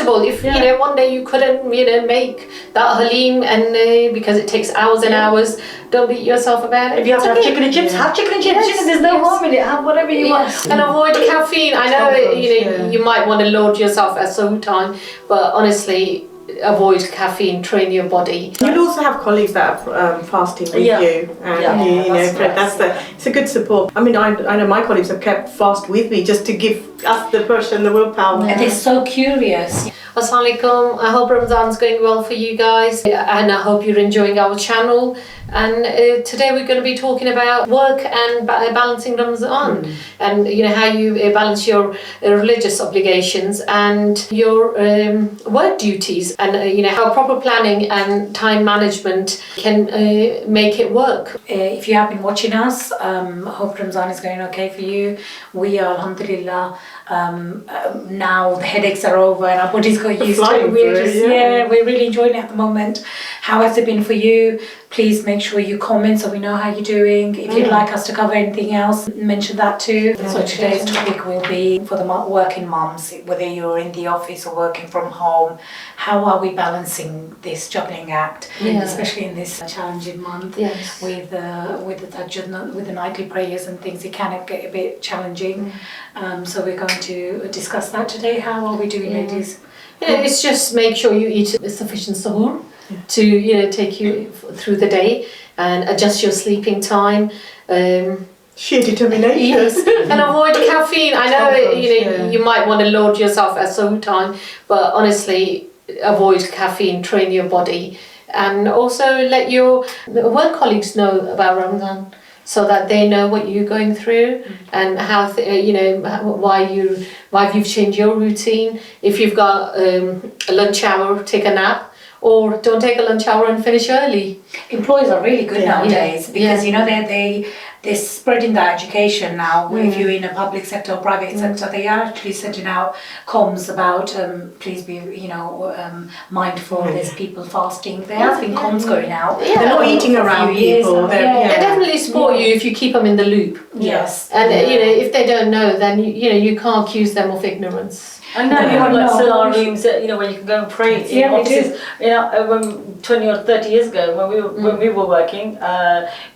flexible. If you know one day you couldn't make that halim, and because it takes hours and hours, don't beat yourself about it. If you have to have chicken and chips, have chicken and chips. Yes, There's no harm in it. Have whatever you want. And avoid caffeine. I know you might want to load yourself at some time, but honestly, avoid caffeine. Train your body. You'll also have colleagues that are fasting with you, and it's a good support. I mean, I know my colleagues have kept fast with me just to give us the push and the willpower. And they're so curious. Assalamu alaikum. I hope Ramadan's going well for you guys, and I hope you're enjoying our channel. And today we're going to be talking about work and balancing Ramadan, and how you balance your religious obligations and your work duties, and how proper planning and time management can make it work. If you have been watching us, hope Ramadan is going okay for you. We are, alhamdulillah, now the headaches are over and our bodies got used to it. We're really enjoying it at the moment. How has it been for you? Please make sure you comment so we know how you're doing. If you'd like us to cover anything else, mention that too. So today's topic will be for the working mums, whether you're in the office or working from home. How are we balancing this juggling act, especially in this challenging month with the tahajjud, with the nightly prayers and things? It can get a bit challenging. So we're going to discuss that today. How are we doing, ladies? It's just make sure you eat sufficient sahur to take you through the day, and adjust your sleeping time. Sheer determination. Yes, and avoid caffeine. I know you might want to load yourself at some time, but honestly, avoid caffeine. Train your body, and also let your work colleagues know about Ramadan, so that they know what you're going through and how why you've changed your routine. If you've got a lunch hour, take a nap, or don't take a lunch hour and finish early. Employers are really good nowadays because they're spreading that education now. If you're in a public sector or private sector, they are actually sending out comms about please be mindful. There's people fasting. There has been comms going out. They're not eating around people. They definitely support you if you keep them in the loop. Yes. And if they don't know, then you can't accuse them of ignorance. And now you have like salah rooms that where you can go and pray in offices. When 20 or 30 years ago, when we were working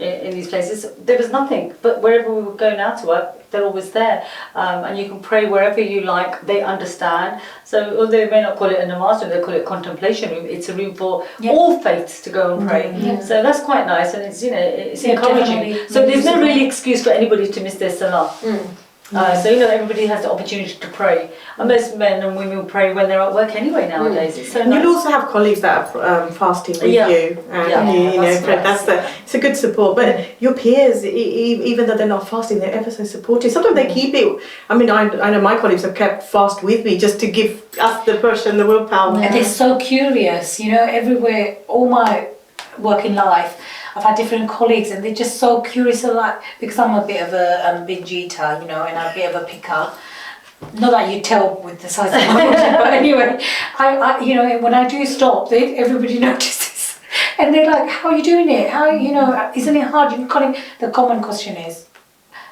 in these places, there was nothing. But wherever we were going out to work, they're always there, and you can pray wherever you like. They understand. So although they may not call it a namaz room, they call it a contemplation room. It's a room for all faiths to go and pray. So that's quite nice, and it's it's encouraging. Definitely. So there's no really excuse for anybody to miss their salah. So everybody has the opportunity to pray, and most men and women pray when they're at work anyway nowadays. It's so And nice. you'll also have colleagues that are fasting with you, and it's a good support. But your peers, even though they're not fasting, they're ever so supportive. Sometimes they keep it. I mean, I know my colleagues have kept fast with me just to give us the push and the willpower. And they're so curious, everywhere, all my working life, I've had different colleagues and they're just so curious, because I'm a bit of a binge eater, and I'm a bit of a picker. Not that you tell with the size of my body, but anyway, I when I do stop, everybody notices. And they're like, how are you doing it? How, isn't it hard? The common question is,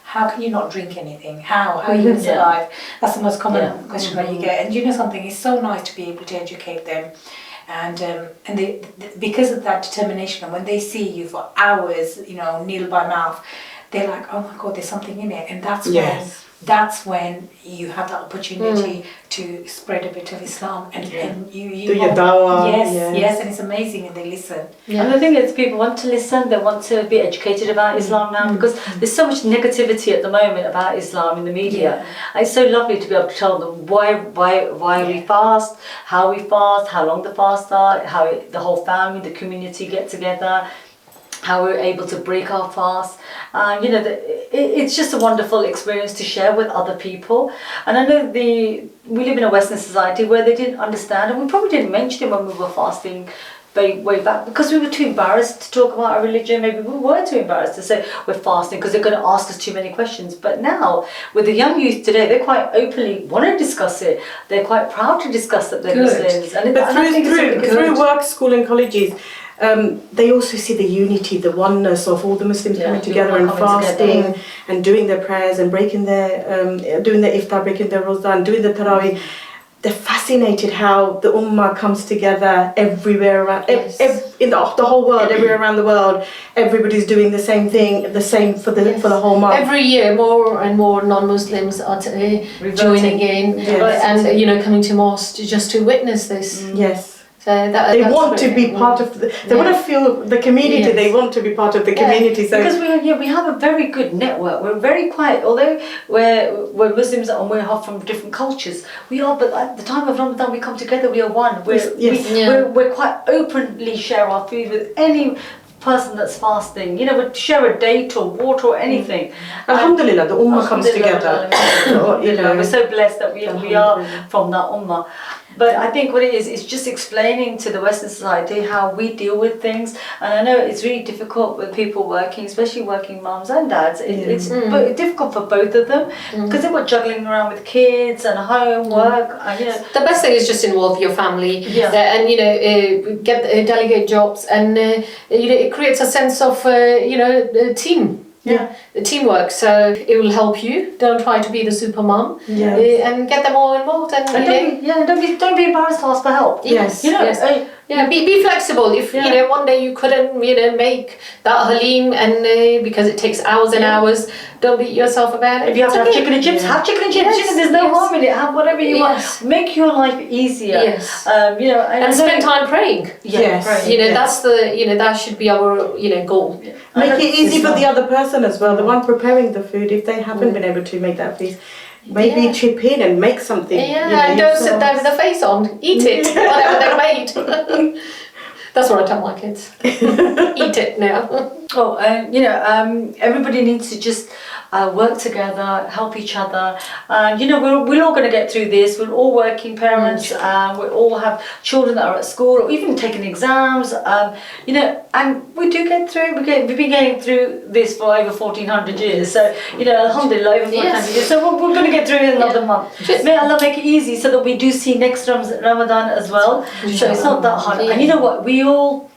how can you not drink anything? How are you going to survive? That's the most common question that you get. And something, it's so nice to be able to educate them. And they, because of that determination, and when they see you for hours, needle by mouth, they're like, oh my God, there's something in it. And that's when you have that opportunity to spread a bit of Islam, and you do your dawah. Yes, and it's amazing, and they listen. And the thing is, people want to listen, they want to be educated about Islam now, because there's so much negativity at the moment about Islam in the media. And it's so lovely to be able to tell them why we fast, how long the fasts are, how the whole family, the community get together, how we're able to break our fast. It's just a wonderful experience to share with other people. And I know we live in a Western society where they didn't understand, and we probably didn't mention it when we were fasting way back, because we were too embarrassed to talk about our religion. Maybe we were too embarrassed to say we're fasting because they're going to ask us too many questions. But now, with the young youth today, they quite openly want to discuss it. They're quite proud to discuss that they're Muslims. But through work, school and colleges, they also see the unity, the oneness of all the Muslims coming together and fasting and doing their prayers and breaking their, doing their iftar, breaking their rozah and doing the tarawih. they're fascinated how the ummah comes together everywhere around, in the whole world, everywhere around the world. Everybody's doing the same thing, the same for the whole month. Every year, more and more non-Muslims are joining in, and you know, coming to mosque just to witness this. Yes. So they want to be part of they want to feel the community. They want to be part of the community. So because we have a very good network. We're very quiet, although we're Muslims and we're from different cultures. We are, but at the time of Ramadan we come together. We are one. We're quite openly share our food with any person that's fasting. You know, we share a date or water or anything. Alhamdulillah, the ummah comes together. You know, we're so blessed that we are from that ummah. But I think what it is, it's just explaining to the Western society how we deal with things. And I know it's really difficult with people working, especially working mums and dads. It's difficult for both of them because they're juggling around with kids and homework. And, you know, the best thing is just involve your family and you know delegate jobs, and you know, it creates a sense of team. The teamwork, so it will help you. Don't try to be the super mum, and get them all involved. And don't be embarrassed to ask for help. Yes, you know, be flexible. If you know one day you couldn't make that halim, and because it takes hours and hours, don't beat yourself about it. If you have to have chicken and chips, have chicken and chips. Yes, you know, there's no harm in it. Have whatever you want. Make your life easier. Yes. You know, and spend time praying. Yes. You know, that's that should be our goal. Make it easy for the other person as well, the one preparing the food, if they haven't been able to make that feast. Maybe chip in and make something. And don't sit there with the face on. Eat it, whatever they made. That's what I tell my kids. Eat it now. Everybody needs to just work together, help each other. And we're all going to get through this. We're all working parents. We all have children that are at school or even taking exams. And we do get through. We've been getting through this for over 1400 years. So alhamdulillah, over 1400 years. So we're going to get through it another month. May Allah make it easy so that we do see next Ramadan as well. So it's not that hard. And you know what? We all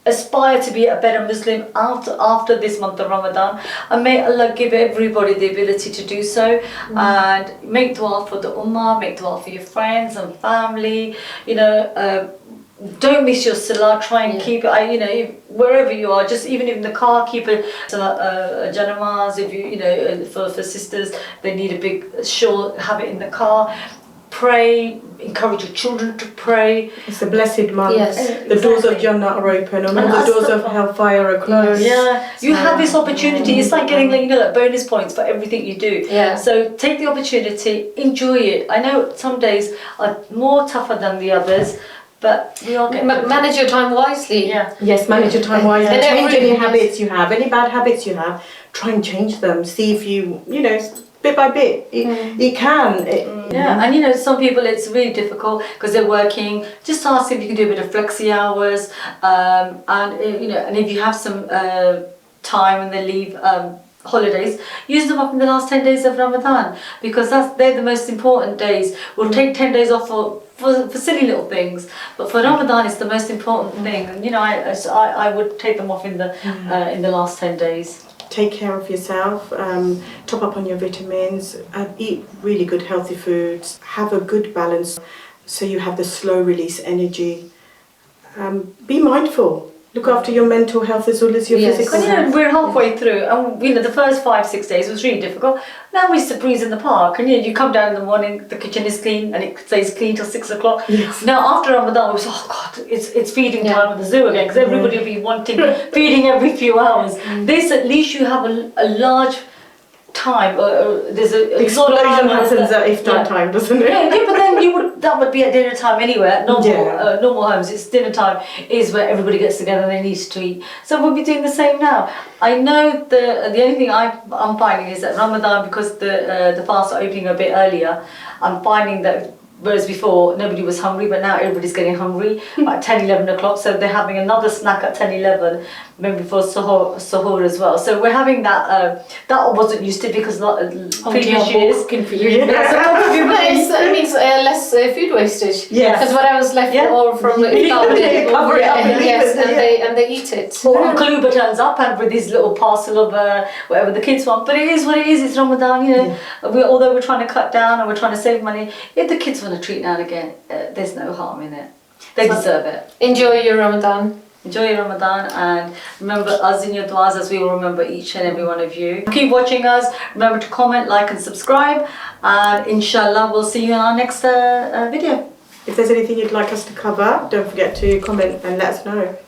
aspire to be a better Muslim after this month of Ramadan, and may Allah give everybody the ability to do so. And make dua for the ummah, make dua for your friends and family. Don't miss your salah. Try and keep it. Wherever you are, just even in the car, keep it janamaz. If you for sisters, they need a big shawl, have it in the car. Pray, encourage your children to pray. It's a blessed month. Yes, the doors of Jannah are open, and the doors of hellfire are closed. You have this opportunity. It's like getting like bonus points for everything you do. So take the opportunity, enjoy it. I know some days are more tougher than the others, but we all get manage your time wisely. Yes, manage your time wisely. And change any habits you have, any bad habits you have. Try and change them. See if you bit by bit, it can. And some people it's really difficult because they're working. Just ask if you can do a bit of flexi hours, and if you have some time when they leave holidays, use them up in the last 10 days of Ramadan, because they're the most important days. We'll take 10 days off for silly little things, but for Ramadan it's the most important thing. And I would take them off in the last 10 days. Take care of yourself, top up on your vitamins, eat really good healthy foods, have a good balance so you have the slow release energy. Be mindful, look after your mental health as well as your physical health. We're halfway through, and the first 5-6 days was really difficult. Now we used to breeze in the park, and you come down in the morning, the kitchen is clean, and it stays clean till 6 o'clock. Now after Ramadan, we was it's feeding time at the zoo again, because everybody will be wanting feeding every few hours. This at least you have a large time. There's a explosion happens at iftar time, doesn't it? But then that would be at dinner time anyway. At normal homes, it's dinner time is where everybody gets together and they need to eat. So we'll be doing the same now. I know the only thing I'm finding is that Ramadan, because the fasts are opening a bit earlier, I'm finding that whereas before nobody was hungry, but now everybody's getting hungry at 10-11 o'clock, so they're having another snack at 10-11, maybe for sahur as well. So we're having that wasn't used to, because previous years it means less food wastage. Because whatever's left all from the and they eat it. Or Uncle Uber turns up and with his little parcel of whatever the kids want. But it is what it is. It's Ramadan, although we're trying to cut down and we're trying to save money, if the kids want a treat now and again. There's no harm in it. They deserve it. Enjoy your Ramadan. Enjoy your Ramadan, and remember us in your du'as as we will remember each and every one of you. Keep watching us. Remember to comment, like and subscribe, and inshallah we'll see you in our next video. If there's anything you'd like us to cover, don't forget to comment and let us know.